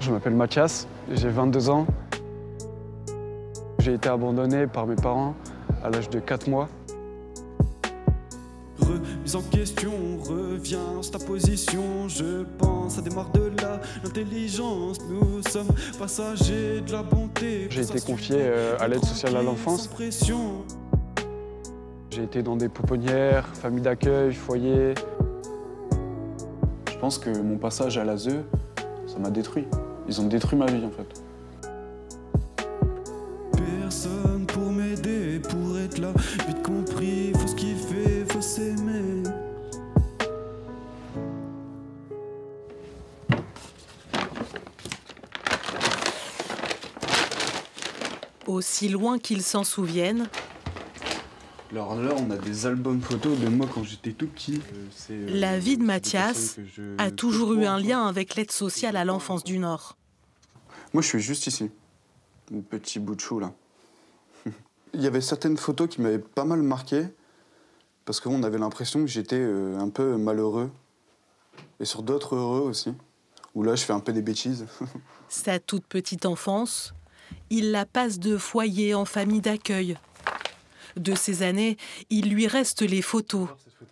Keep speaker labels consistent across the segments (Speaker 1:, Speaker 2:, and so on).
Speaker 1: Je m'appelle Mathias, j'ai 22 ans. J'ai été abandonné par mes parents à l'âge de 4 mois.
Speaker 2: Remise en question, reviens sur ta position. Je pense, ça démarre de là, l'intelligence. Nous sommes passagers de la bonté.
Speaker 1: J'ai été confié à l'aide sociale à l'enfance. J'ai été dans des pouponnières, familles d'accueil, foyers.
Speaker 3: Je pense que mon passage à l'ASE, ça m'a détruit. Ils ont détruit ma vie en fait.
Speaker 2: Personne pour m'aider, pour être là, vite compris, faut se kiffer, faut s'aimer.
Speaker 4: Aussi loin qu'ils s'en souviennent,
Speaker 3: Alors là, on a des albums photos de moi quand j'étais tout petit.
Speaker 4: la vie de Mathias a toujours eu un lien avec l'aide sociale à l'enfance du Nord.
Speaker 3: Moi, je suis juste ici. Un petit bout de chou, là. Il y avait certaines photos qui m'avaient pas mal marqué, parce qu'on avait l'impression que j'étais un peu malheureux. Et sur d'autres heureux aussi, où là, je fais un peu des bêtises.
Speaker 4: Sa toute petite enfance, il la passe de foyer en famille d'accueil. De ces années, il lui reste les photos,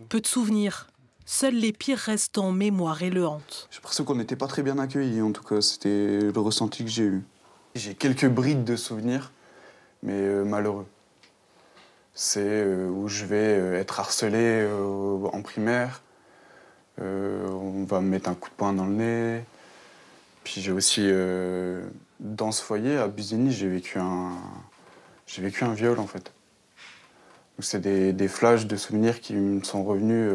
Speaker 4: peu de souvenirs. Seuls les pires restent en mémoire et le hantent.
Speaker 3: J'ai l'impression qu'on n'était pas très bien accueillis, en tout cas. C'était le ressenti que j'ai eu. J'ai quelques brides de souvenirs, mais malheureux. C'est où je vais être harcelé en primaire. On va me mettre un coup de poing dans le nez. Puis j'ai aussi, dans ce foyer, à Busigny, j'ai vécu un viol, en fait. C'est des flashs de souvenirs qui me sont revenus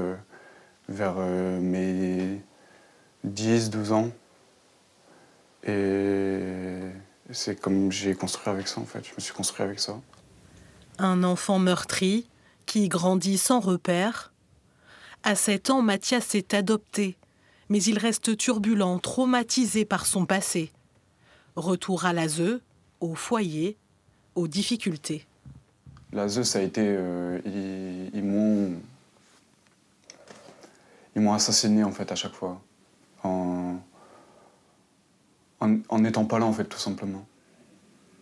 Speaker 3: vers mes 10-12 ans. Et c'est comme j'ai construit avec ça, en fait. Je me suis construit avec ça.
Speaker 4: Un enfant meurtri qui grandit sans repère. À 7 ans, Mathias est adopté, mais il reste turbulent, traumatisé par son passé. Retour à l'ASE, au foyer, aux difficultés.
Speaker 3: L'ASE, ça a été... ils m'ont assassiné, en fait, à chaque fois. En n'étant pas là, en fait, tout simplement.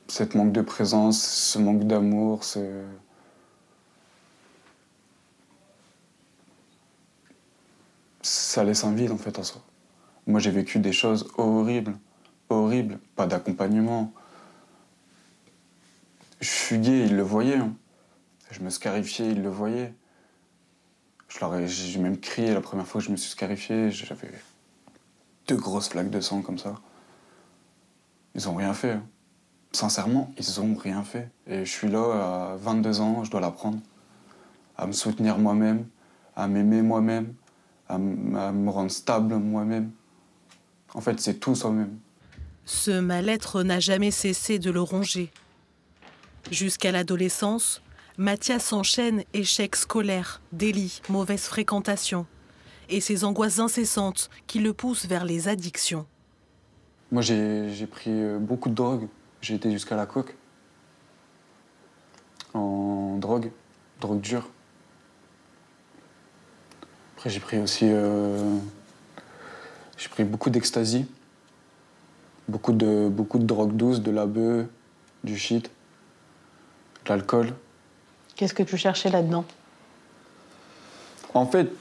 Speaker 3: Cette manque de présence, ce manque d'amour, ça laisse un vide, en fait, en soi. Moi, j'ai vécu des choses horribles, horribles. Pas d'accompagnement. Je fuguais, ils le voyaient. Hein. Je me scarifiais, ils le voyaient. J'ai même crié la première fois que je me suis scarifié. J'avais 2 grosses flaques de sang comme ça. Ils ont rien fait. Hein. Sincèrement, ils ont rien fait. Et je suis là à 22 ans, je dois l'apprendre. À me soutenir moi-même, à m'aimer moi-même, à me rendre stable moi-même. En fait, c'est tout soi-même.
Speaker 4: Ce mal-être n'a jamais cessé de le ronger. Jusqu'à l'adolescence, Mathias enchaîne échecs scolaires, délits, mauvaise fréquentation et ces angoisses incessantes qui le poussent vers les addictions.
Speaker 3: Moi, j'ai pris beaucoup de drogue. J'ai été jusqu'à la coke. En drogue dure. Après, j'ai pris aussi... j'ai pris beaucoup d'ecstasy. Beaucoup de drogue douce, de la bœuf, du shit, de l'alcool.
Speaker 5: Qu'est-ce que tu cherchais là-dedans?
Speaker 3: En fait,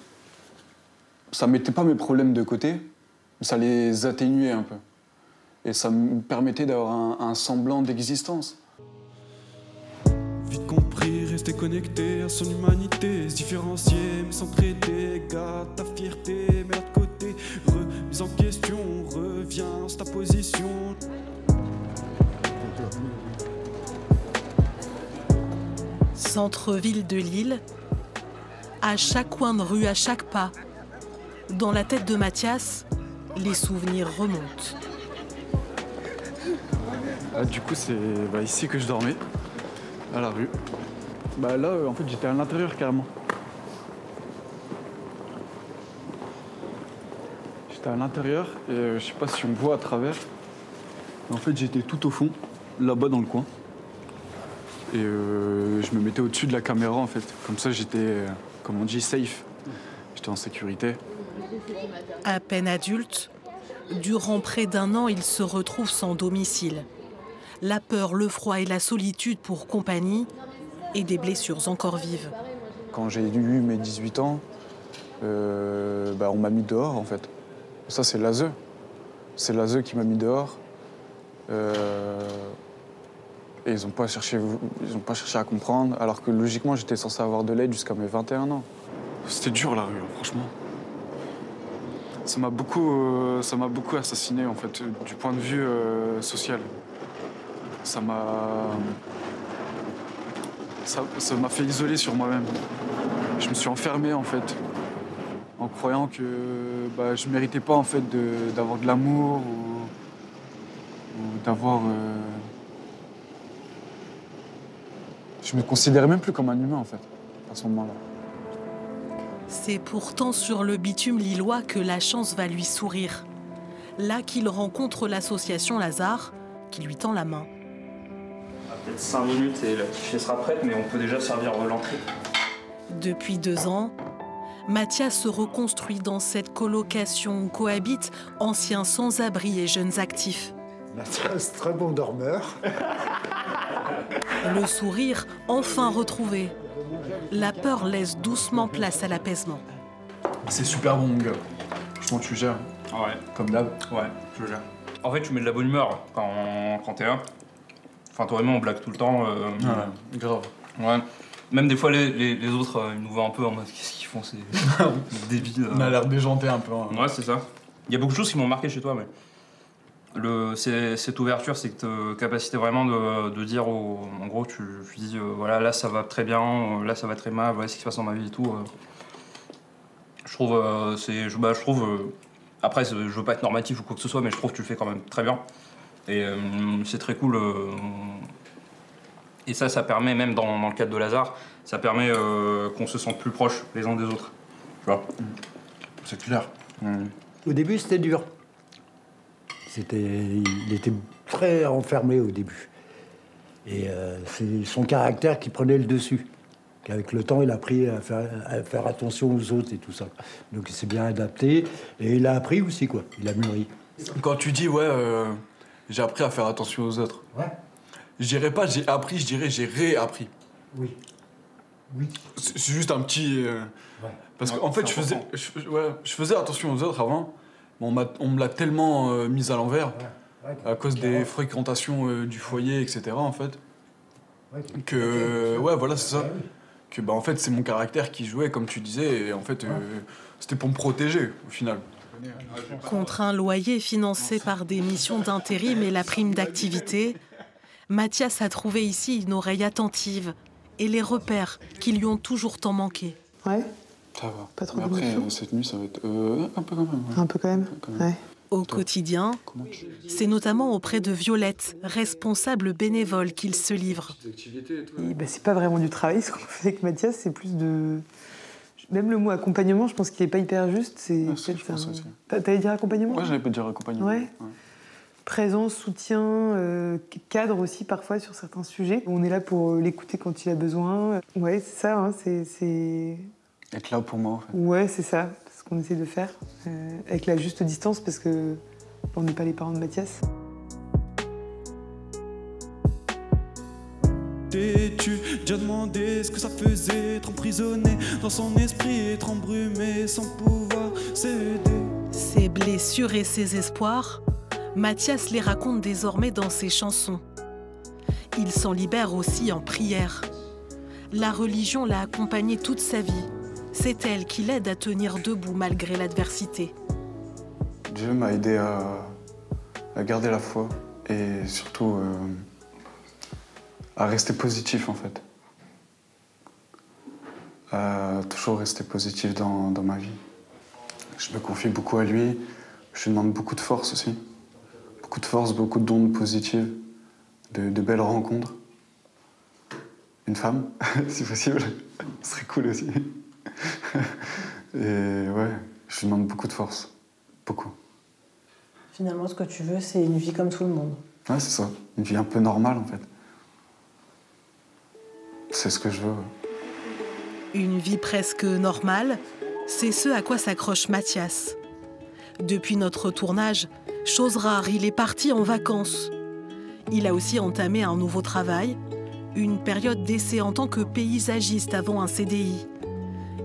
Speaker 3: ça mettait pas mes problèmes de côté, mais ça les atténuait un peu. Et ça me permettait d'avoir un semblant d'existence.
Speaker 2: Vite compris, rester connecté à son humanité, se différencier, mais s'entraider, garde ta fierté, mais de côté, remise en question, reviens sur ta position.
Speaker 4: Centre-ville de Lille, à chaque coin de rue, à chaque pas, dans la tête de Mathias, les souvenirs remontent.
Speaker 1: Du coup, c'est ici que je dormais, à la rue. Là, en fait, j'étais à l'intérieur carrément. J'étais à l'intérieur et je sais pas si on me voit à travers. En fait, j'étais tout au fond, là-bas dans le coin. Et je me mettais au-dessus de la caméra, en fait. Comme ça, j'étais, comme on dit, safe. J'étais en sécurité.
Speaker 4: À peine adulte, Durant près d'1 an, il se retrouve sans domicile. La peur, le froid et la solitude pour compagnie et des blessures encore vives.
Speaker 3: Quand j'ai eu mes 18 ans, on m'a mis dehors en fait. Ça c'est l'ASE. C'est l'ASE qui m'a mis dehors. Et ils n'ont pas cherché à comprendre, alors que logiquement j'étais censé avoir de l'aide jusqu'à mes 21 ans.
Speaker 1: C'était dur la rue, hein, franchement. Ça m'a beaucoup assassiné en fait, du point de vue social. Ça m'a fait isoler sur moi-même. Je me suis enfermé en fait, en croyant que je méritais pas en fait d'avoir de l'amour ou d'avoir. Je me considérais même plus comme un humain en fait, à ce moment-là.
Speaker 4: C'est pourtant sur le bitume lillois que la chance va lui sourire. Là qu'il rencontre l'association Lazare, qui lui tend la main.
Speaker 6: Peut-être 5 minutes et la quiche sera prête, mais on peut déjà servir l'entrée.
Speaker 4: Depuis 2 ans, Mathias se reconstruit dans cette colocation où cohabitent anciens sans-abri et jeunes actifs.
Speaker 7: Mathias, très bon dormeur.
Speaker 4: Le sourire enfin retrouvé. La peur laisse doucement place à l'apaisement.
Speaker 1: C'est super bon, mon gars. Franchement, tu gères.
Speaker 6: Ouais.
Speaker 1: Comme d'hab.
Speaker 6: Ouais, je gère. En fait, tu mets de la bonne humeur quand t'es là. Enfin, toi et moi, on blague tout le temps.
Speaker 1: Ouais, grave.
Speaker 6: Ouais. Même des fois, les autres, ils nous voient un peu en mode qu'est-ce qu'ils font, ces débiles.
Speaker 1: On a l'air déjanté un peu. Hein.
Speaker 6: Ouais, c'est ça. Il y a beaucoup de choses qui m'ont marqué chez toi, mais cette ouverture, cette capacité vraiment de dire, en gros, tu dis, voilà, là ça va très bien, là ça va très mal, voilà ce qui se passe dans ma vie et tout. Je trouve, après, je veux pas être normatif ou quoi que ce soit, mais je trouve que tu le fais quand même très bien. Et c'est très cool. Et ça permet, même dans le cadre de Lazare, ça permet qu'on se sente plus proches les uns des autres. Tu vois.
Speaker 1: C'est clair.
Speaker 7: Au début, c'était dur. Il était très enfermé au début. Et c'est son caractère qui prenait le dessus. Qu'avec le temps, il a appris à faire attention aux autres et tout ça. Donc il s'est bien adapté. Et il a appris aussi, quoi. Il a mûri.
Speaker 1: Quand tu dis, j'ai appris à faire attention aux autres.
Speaker 7: Ouais.
Speaker 1: Je dirais pas j'ai appris, je dirais j'ai réappris.
Speaker 7: Oui. Oui.
Speaker 1: C'est juste un petit...
Speaker 7: Ouais.
Speaker 1: Parce qu'en fait, je faisais attention aux autres avant. On me l'a tellement mise à l'envers, à cause des fréquentations du foyer, etc. en fait, que voilà, c'est ça. Que en fait, c'est mon caractère qui jouait, comme tu disais, et en fait, c'était pour me protéger au final.
Speaker 4: Contre un loyer financé par des missions d'intérim et la prime d'activité, Mathias a trouvé ici une oreille attentive et les repères qui lui ont toujours tant manqué.
Speaker 5: Ouais.
Speaker 3: Ça va.
Speaker 5: Pas trop
Speaker 3: mais après,
Speaker 5: d'émotions.
Speaker 3: cette nuit, ça va être un peu quand même. Ouais.
Speaker 5: Un peu quand même. Ouais.
Speaker 4: Au quotidien, c'est notamment auprès de Violette, responsable bénévole, qu'il se livre.
Speaker 5: Et c'est pas vraiment du travail ce qu'on fait avec Mathias, c'est plus de. Même le mot accompagnement, je pense qu'il n'est pas hyper juste. C'est T'allais dire accompagnement?
Speaker 3: Ouais, j'allais pas dire accompagnement.
Speaker 5: Ouais. Présence, soutien, cadre aussi parfois sur certains sujets. On est là pour l'écouter quand il a besoin. Ouais, c'est ça, hein, c'est...
Speaker 3: Être là pour moi, en fait.
Speaker 5: Ouais, c'est ça, ce qu'on essaie de faire. Avec la juste distance, parce que on n'est pas les parents de Mathias.
Speaker 2: T'es-tu déjà demandé ce que ça faisait, être emprisonné dans son esprit, être embrumé sans pouvoir céder?
Speaker 4: Ses blessures et ses espoirs, Mathias les raconte désormais dans ses chansons. Il s'en libère aussi en prière. La religion l'a accompagné toute sa vie. C'est elle qui l'aide à tenir debout malgré l'adversité.
Speaker 3: Dieu m'a aidé à garder la foi et surtout à rester positif en fait. À toujours rester positif dans ma vie. Je me confie beaucoup à lui, je lui demande beaucoup de force aussi. Beaucoup de force, beaucoup d'ondes positives, de belles rencontres. Une femme, si possible, ce serait cool aussi. Et ouais, je lui demande beaucoup de force, beaucoup.
Speaker 5: Finalement, ce que tu veux, c'est une vie comme tout le monde.
Speaker 3: Ouais, c'est ça, une vie un peu normale en fait. C'est ce que je veux.
Speaker 4: Une vie presque normale, c'est ce à quoi s'accroche Mathias. Depuis notre tournage, chose rare, il est parti en vacances. Il a aussi entamé un nouveau travail, une période d'essai en tant que paysagiste avant un CDI.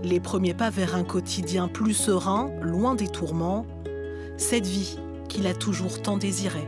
Speaker 4: Les premiers pas vers un quotidien plus serein, loin des tourments. Cette vie qu'il a toujours tant désirée.